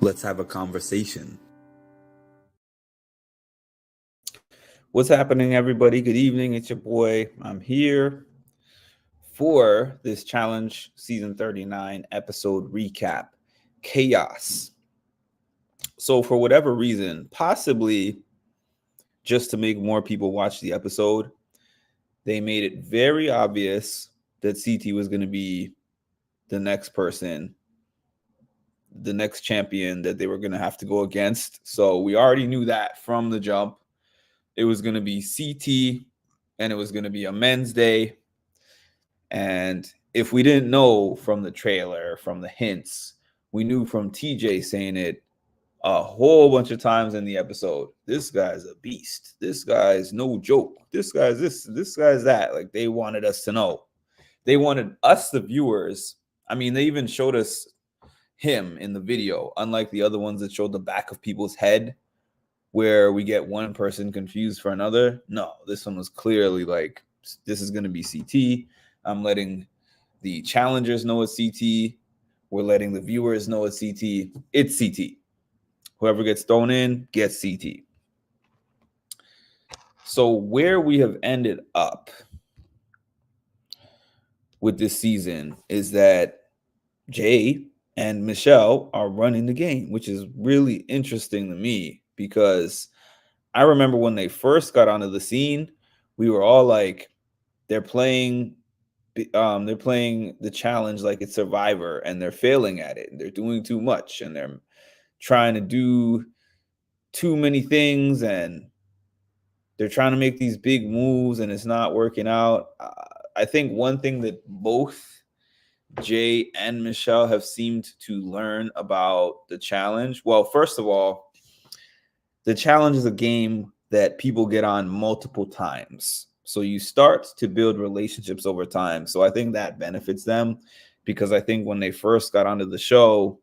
Let's have a conversation. What's happening, everybody? Good evening. It's your boy. I'm here for this challenge season 39 episode recap chaos. So, for whatever reason, possibly just to make more people watch the episode, they made it very obvious that CT was going to be the next person, the next champion that they were going to have to go against. So, we already knew that from the jump. It was going to be CT and it was going to be a men's day. And if we didn't know from the trailer, from the hints, we knew from TJ saying it a whole bunch of times in the episode. This guy's a beast. This guy's no joke. This guy's this guy's that. Like, they wanted us to know. They wanted us, the viewers. I mean, they even showed us him in the video, unlike the other ones that showed the back of people's head where we get one person confused for another. No, this one was clearly like, this is going to be CT. I'm letting the challengers know it's CT. We're letting the viewers know it's CT. It's CT. Whoever gets thrown in gets CT. So where we have ended up with this season is that Jay and Michelle are running the game, which is really interesting to me because I remember when they first got onto the scene, we were all like, they're playing the challenge like it's Survivor, and they're failing at it, and they're doing too much, and they're trying to do too many things, and they're trying to make these big moves, and it's not working out. I think one thing that both Jay and Michelle have seemed to learn about the challenge. Well, first of all, the challenge is a game that people get on multiple times. So you start to build relationships over time. So I think that benefits them because I think when they first got onto the show,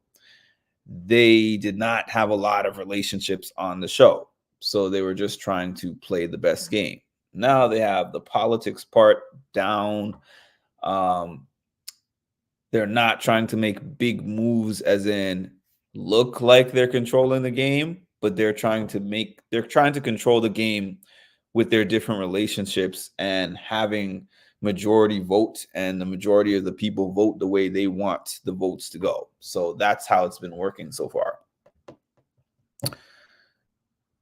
they did not have a lot of relationships on the show. So they were just trying to play the best game. Now they have the politics part down. Um, they're not trying to make big moves as in look like they're controlling the game, but they're trying to control the game with their different relationships and having majority vote, and the majority of the people vote the way they want the votes to go. So that's how it's been working so far.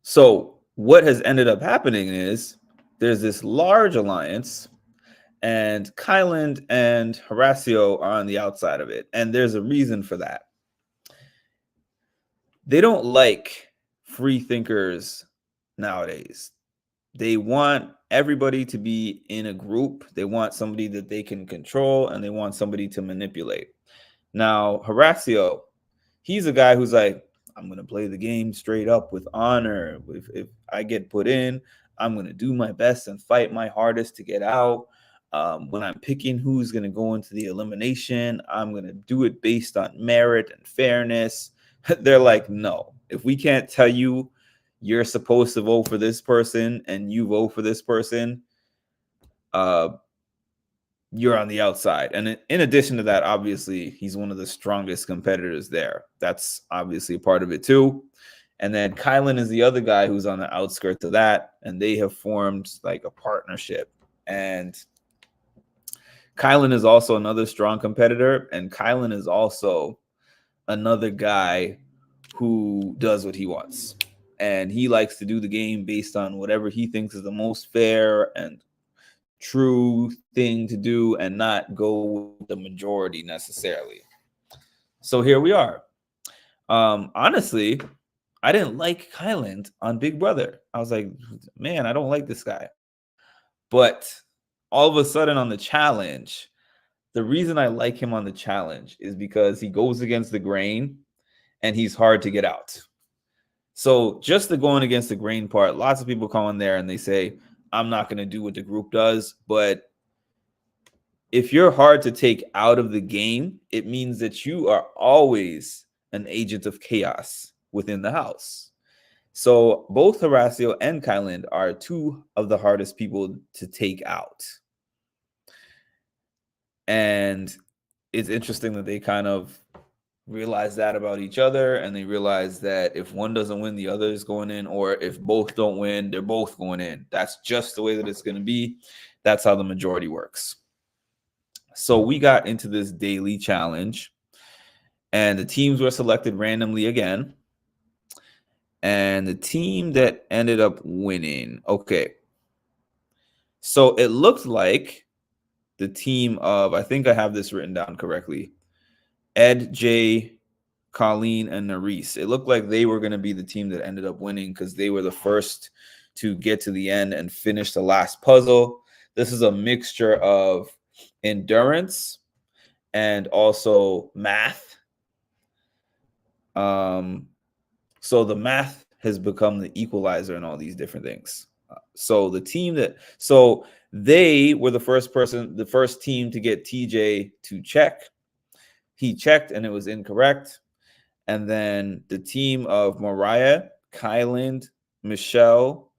So what has ended up happening is there's this large alliance, and Kyland and Horacio are on the outside of it. And there's a reason for that. They don't like free thinkers nowadays. They want everybody to be in a group. They want somebody that they can control, and they want somebody to manipulate. Now, Horacio, he's a guy who's like, I'm going to play the game straight up with honor. If I get put in, I'm going to do my best and fight my hardest to get out. When I'm picking who's going to go into the elimination, I'm going to do it based on merit and fairness. They're like, no, if we can't tell you you're supposed to vote for this person and you vote for this person, you're on the outside. And in addition to that, obviously, he's one of the strongest competitors there. That's obviously a part of it too. And then Kylan is the other guy who's on the outskirts of that, and they have formed like a partnership. And Kylan is also another strong competitor, and Kylan is also another guy who does what he wants. And he likes to do the game based on whatever he thinks is the most fair and true thing to do, and not go with the majority necessarily. So here we are. Honestly, I didn't like Kyland on Big Brother. I was like, man, I don't like this guy. But all of a sudden on the challenge, the reason I like him on the challenge is because he goes against the grain and he's hard to get out. So just the going against the grain part, lots of people come in there and they say, I'm not going to do what the group does. But if you're hard to take out of the game, it means that you are always an agent of chaos within the house. So both Horacio and Kyland are two of the hardest people to take out. And it's interesting that they kind of realize that about each other, and they realize that if one doesn't win, the other is going in, or if both don't win, they're both going in. That's just the way that it's going to be. That's how the majority works. So we got into this daily challenge, and the teams were selected randomly again. And the team that ended up winning, okay. So it looked like the team of, I think I have this written down correctly, Ed, Jay, Colleen, and Nerese. It looked like they were going to be the team that ended up winning because they were the first to get to the end and finish the last puzzle. This is a mixture of endurance and also math. So the math has become the equalizer in all these different things. So they were the first team to get TJ to check. He checked and it was incorrect. And then the team of Mariah, Kyland, Michelle,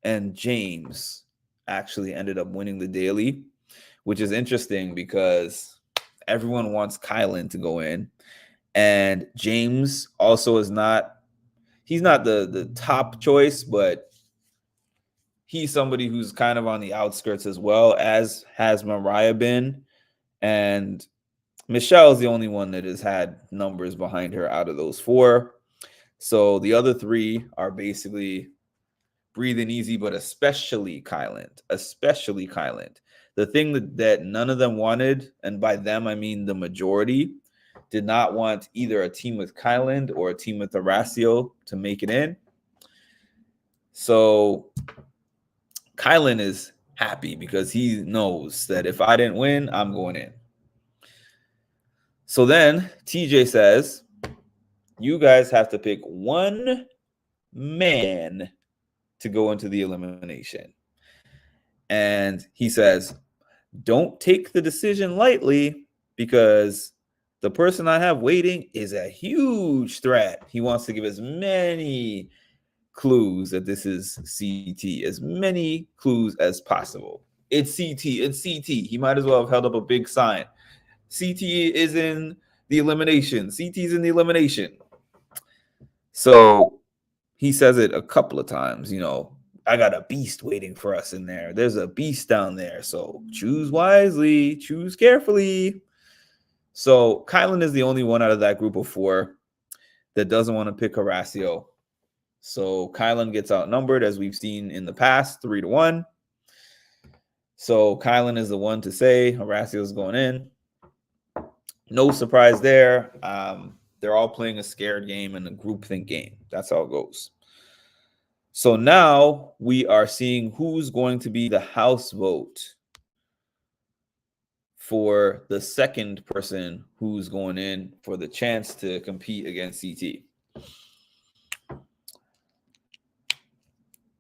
and James actually ended up winning the daily, which is interesting because everyone wants Kyland to go in. And James also he's not the top choice, but he's somebody who's kind of on the outskirts as well, as has Mariah been. And Michelle is the only one that has had numbers behind her out of those four. So the other three are basically breathing easy, but especially Kyland. The thing that none of them wanted, and by them I mean the majority, did not want either a team with Kyland or a team with Horacio to make it in. So Kyland is happy because he knows that if I didn't win, I'm going in. So then TJ says, you guys have to pick one man to go into the elimination. And he says, don't take the decision lightly because the person I have waiting is a huge threat. He wants to give as many clues that this is CT, as many clues as possible. It's CT. He might as well have held up a big sign. CT is in the elimination. CT's in the elimination. So he says it a couple of times, I got a beast waiting for us in there. There's a beast down there. So choose wisely, choose carefully. So Kyland is the only one out of that group of four that doesn't want to pick Horacio. So Kyland gets outnumbered, as we've seen in the past, 3-1. So Kyland is the one to say Horacio's going in. No surprise there. They're all playing a scared game and a groupthink game. That's how it goes. So now we are seeing who's going to be the house vote for the second person who's going in for the chance to compete against CT.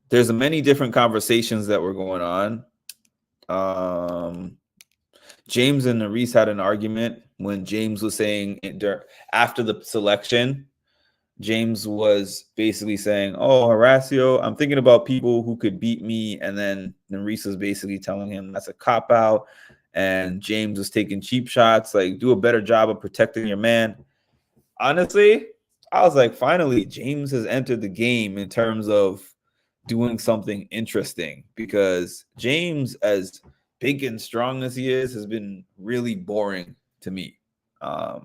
There's many different conversations that were going on. James and Nerese had an argument when James was saying after the selection, James was basically saying, oh, Horacio, I'm thinking about people who could beat me. And then Nerese was basically telling him that's a cop-out. And James was taking cheap shots, like, do a better job of protecting your man. Honestly, I was like, finally, James has entered the game in terms of doing something interesting, because James, as big and strong as he is, has been really boring to me. I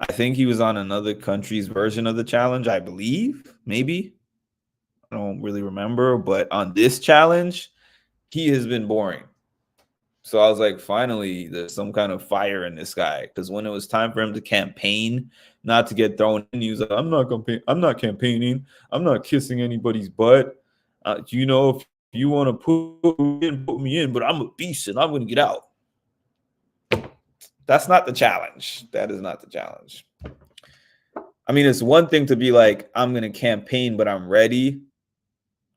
think he was on another country's version of the challenge, I believe, maybe. I don't really remember, but on this challenge, he has been boring. So I was like, finally, there's some kind of fire in this guy. Because when it was time for him to campaign, not to get thrown in, he was like, I'm not campaigning. I'm not kissing anybody's butt. If you want to put me in, but I'm a beast and I'm going to get out. That's not the challenge. That is not the challenge. I mean, it's one thing to be like, I'm going to campaign, but I'm ready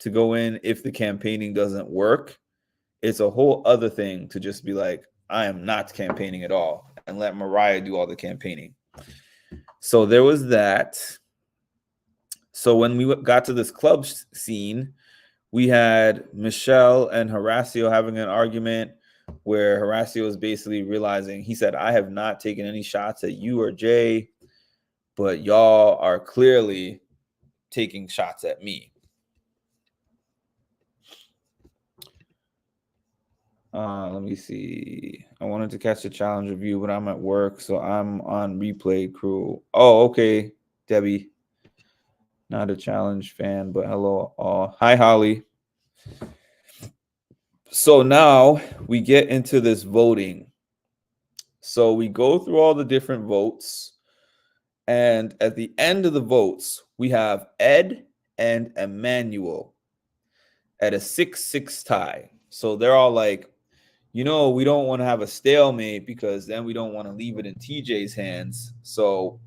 to go in if the campaigning doesn't work. It's a whole other thing to just be like, I am not campaigning at all, and let Mariah do all the campaigning. So there was that. So when we got to this club scene, we had Michelle and Horacio having an argument. where Horacio is basically realizing, he said, I have not taken any shots at you or Jay, but y'all are clearly taking shots at me. Let me see. I wanted to catch the challenge review, but I'm at work, so I'm on replay crew. Oh, okay, Debbie. Not a challenge fan, but hello all. Hi, Holly. So now we get into this voting. So we go through all the different votes, and at the end of the votes, we have Ed and Emmanuel at a 6-6 tie. So they're all like, we don't want to have a stalemate because then we don't want to leave it in TJ's hands. So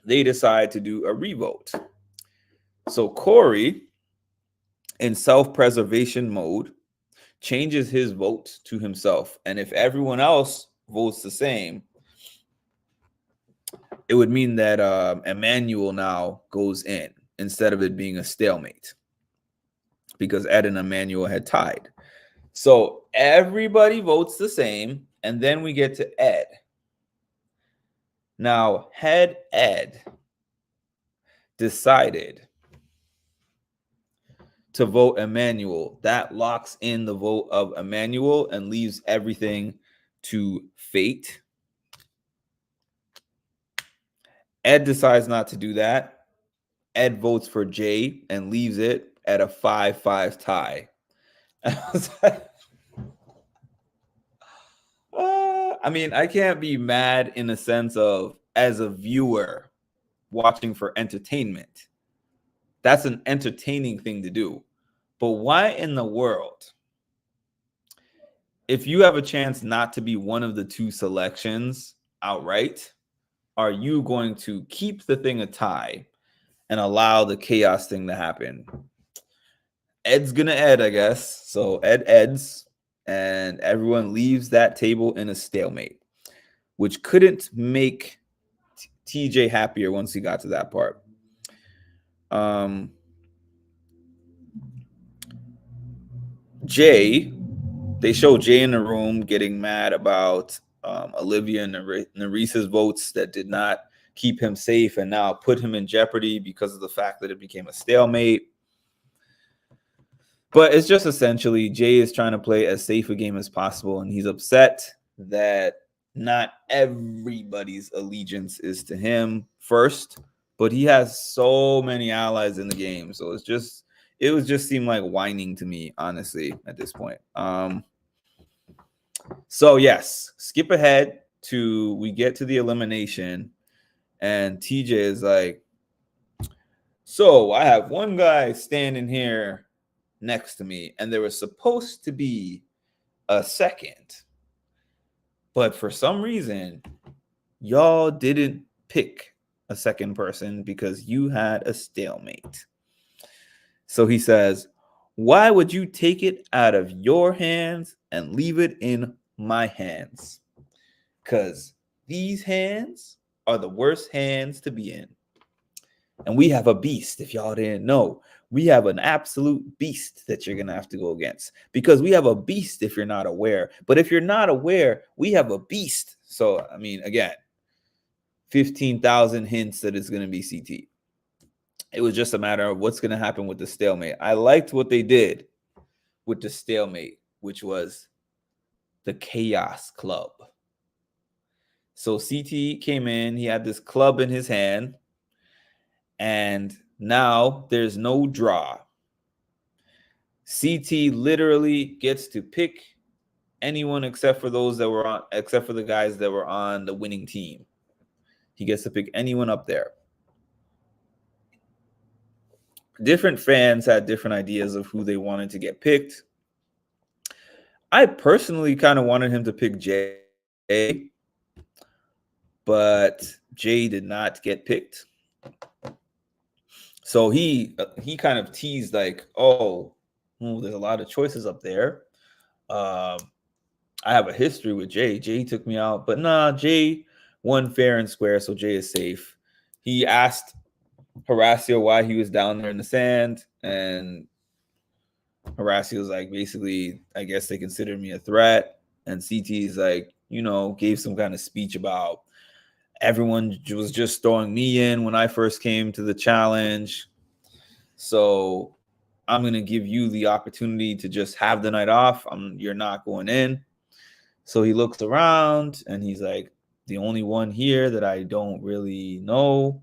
they decide to do a revote. So Corey, in self-preservation mode, changes his vote to himself. And if everyone else votes the same, it would mean that Emmanuel now goes in instead of it being a stalemate, because Ed and Emmanuel had tied. So everybody votes the same, and then we get to Ed. Now, had Ed decided to vote Emmanuel, that locks in the vote of Emmanuel and leaves everything to fate. Ed decides not to do that. Ed votes for Jay and leaves it at a 5-5 tie. I mean, I can't be mad in the sense of, as a viewer watching for entertainment. That's an entertaining thing to do. But why in the world, if you have a chance not to be one of the two selections outright, are you going to keep the thing a tie and allow the chaos thing to happen? Ed's gonna Ed, I guess. So Ed eds, and everyone leaves that table in a stalemate, which couldn't make TJ happier once he got to that part. Jay, they show Jay in the room getting mad about Olivia and Neresa's votes that did not keep him safe and now put him in jeopardy because of the fact that it became a stalemate. But it's just essentially Jay is trying to play as safe a game as possible, and he's upset that not everybody's allegiance is to him first, but he has so many allies in the game. So it was just seem like whining to me, honestly, at this point. So yes, skip ahead to we get to the elimination, and TJ is like, so I have one guy standing here next to me, and there was supposed to be a second, but for some reason y'all didn't pick a second person because you had a stalemate. So he says, why would you take it out of your hands and leave it in my hands? Because these hands are the worst hands to be in. And we have a beast, if y'all didn't know. We have an absolute beast that you're going to have to go against, because we have a beast if you're not aware. But if you're not aware, we have a beast. So, I mean, again, 15,000 hints that it's going to be CT. It was just a matter of what's going to happen with the stalemate. I liked what they did with the stalemate, which was the Chaos Club. So CT came in, he had this club in his hand, and now there's no draw. CT literally gets to pick anyone except for the guys that were on the winning team. He gets to pick anyone up there. Different fans had different ideas of who they wanted to get picked. I personally kind of wanted him to pick Jay, but Jay did not get picked. So he kind of teased like, oh, there's a lot of choices up there. I have a history with Jay. Jay took me out, but nah, Jay won fair and square, so Jay is safe. He asked Horacio why he was down there in the sand, and Horacio's like, basically, I guess they consider me a threat. And CT's like, gave some kind of speech about everyone was just throwing me in when I first came to the challenge. So I'm going to give you the opportunity to just have the night off. You're not going in. So he looks around and he's like, the only one here that I don't really know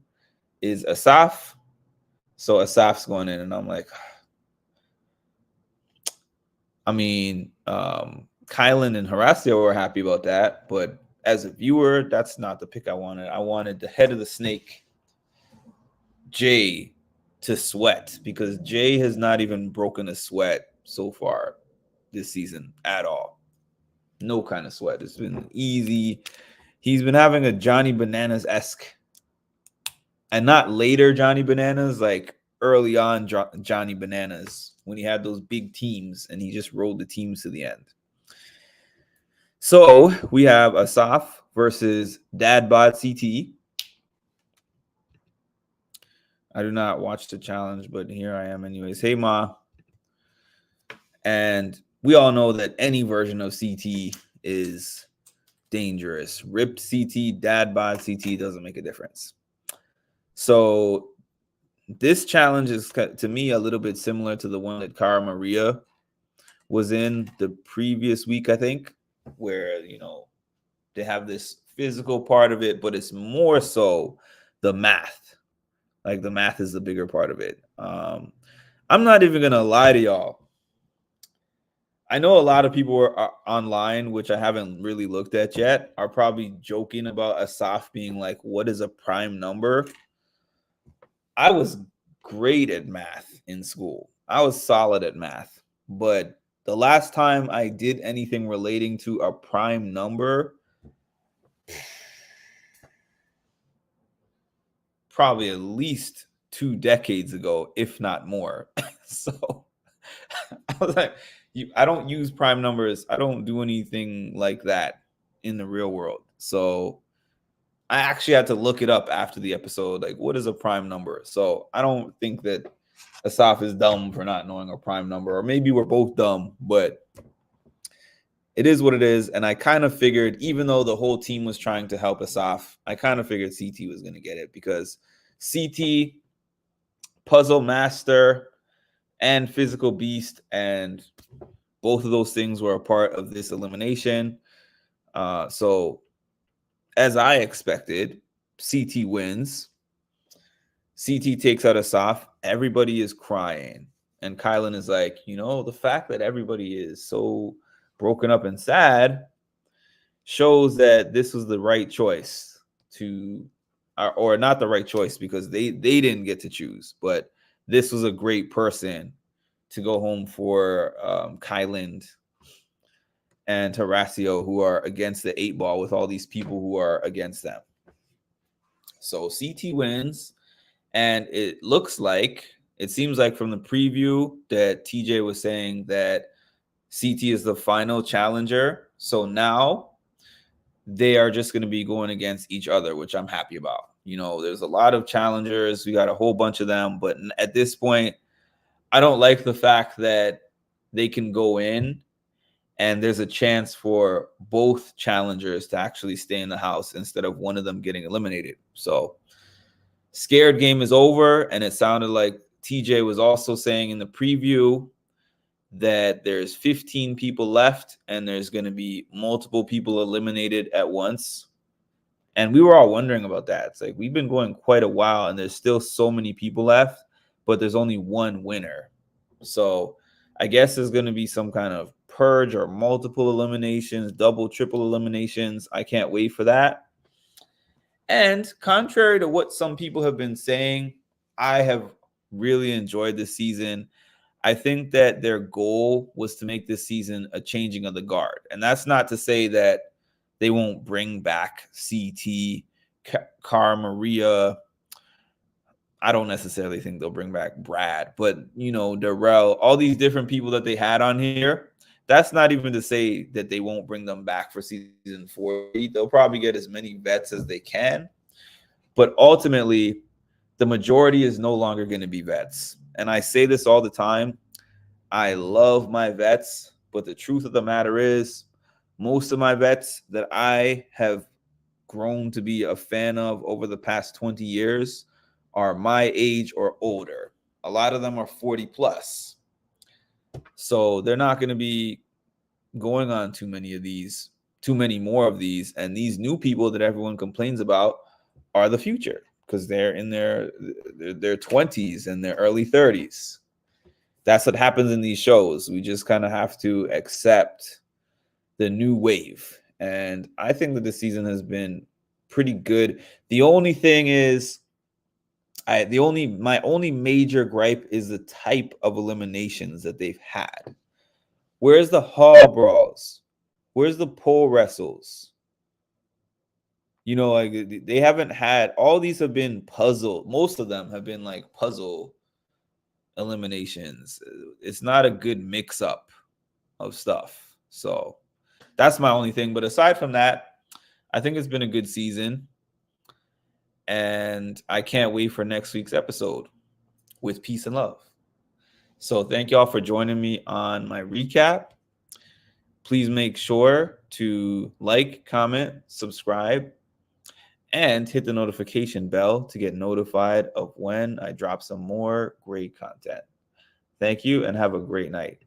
is Asaf. So Asaf's going in, and I'm like, I mean, Kylan and Horacio were happy about that, but as a viewer, that's not the pick I wanted. I wanted the head of the snake, Jay, to sweat, because Jay has not even broken a sweat so far this season at all. No kind of sweat. It's been easy. He's been having a Johnny Bananas-esque, and not later Johnny Bananas, like early on Johnny Bananas, when he had those big teams and he just rolled the teams to the end. So we have Asaf versus Dadbot CT. I do not watch the challenge, but here I am anyways. Hey, Ma. And we all know that any version of CT is dangerous. Ripped CT, Dadbot CT doesn't make a difference. So this challenge is, to me, a little bit similar to the one that Cara Maria was in the previous week, I think, where, they have this physical part of it, but it's more so the math. Like, the math is the bigger part of it. I'm not even going to lie to y'all. I know a lot of people are online, which I haven't really looked at yet, are probably joking about Asaf being like, what is a prime number? I was great at math in school. I was solid at math. But the last time I did anything relating to a prime number, probably at least 2 decades ago, if not more. So I was like, I don't use prime numbers. I don't do anything like that in the real world. So I actually had to look it up after the episode. Like, what is a prime number? So I don't think that Asaf is dumb for not knowing a prime number, or maybe we're both dumb, but it is what it is. And I kind of figured, even though the whole team was trying to help Asaf, I kind of figured CT was going to get it, because CT, puzzle master, and physical beast, and both of those things were a part of this elimination. So as I expected, CT wins. CT takes out Asaf. Everybody is crying. And Kylan is like, the fact that everybody is so broken up and sad shows that this was the right choice or not the right choice, because they didn't get to choose, but this was a great person to go home for Kylan and Horacio, who are against the 8-ball with all these people who are against them. So CT wins, and it seems like from the preview that TJ was saying that CT is the final challenger. So now they are just going to be going against each other, which I'm happy about. There's a lot of challengers. We got a whole bunch of them. But at this point, I don't like the fact that they can go in and there's a chance for both challengers to actually stay in the house instead of one of them getting eliminated. So scared game is over. And it sounded like TJ was also saying in the preview that there's 15 people left and there's going to be multiple people eliminated at once. And we were all wondering about that. It's like, we've been going quite a while and there's still so many people left, but there's only one winner. So I guess there's going to be some kind of purge or multiple eliminations, double, triple eliminations. I can't wait for that. And contrary to what some people have been saying, I have really enjoyed this season. I think that their goal was to make this season a changing of the guard. And that's not to say that they won't bring back CT, Cara Maria. I don't necessarily think they'll bring back Brad, but, Darrell, all these different people that they had on here, that's not even to say that they won't bring them back for season 4. They'll probably get as many vets as they can. But ultimately, the majority is no longer going to be vets. And I say this all the time. I love my vets, but the truth of the matter is, most of my vets that I have grown to be a fan of over the past 20 years are my age or older. A lot of them are 40 plus. So they're not going to be going on too many more of these. And these new people that everyone complains about are the future because they're in their 20s and their early 30s. That's what happens in these shows. We just kind of have to accept the new wave. And I think that this season has been pretty good. The only thing is, my only major gripe is the type of eliminations that they've had. Where's the hall brawls? Where's the pole wrestles? You know, like they haven't had, all these have been puzzle. Most of them have been like puzzle eliminations. It's not a good mix up of stuff. So that's my only thing. But aside from that, I think it's been a good season. And I can't wait for next week's episode with peace and love. So thank y'all for joining me on my recap. Please make sure to like, comment, subscribe, and hit the notification bell to get notified of when I drop some more great content. Thank you and have a great night.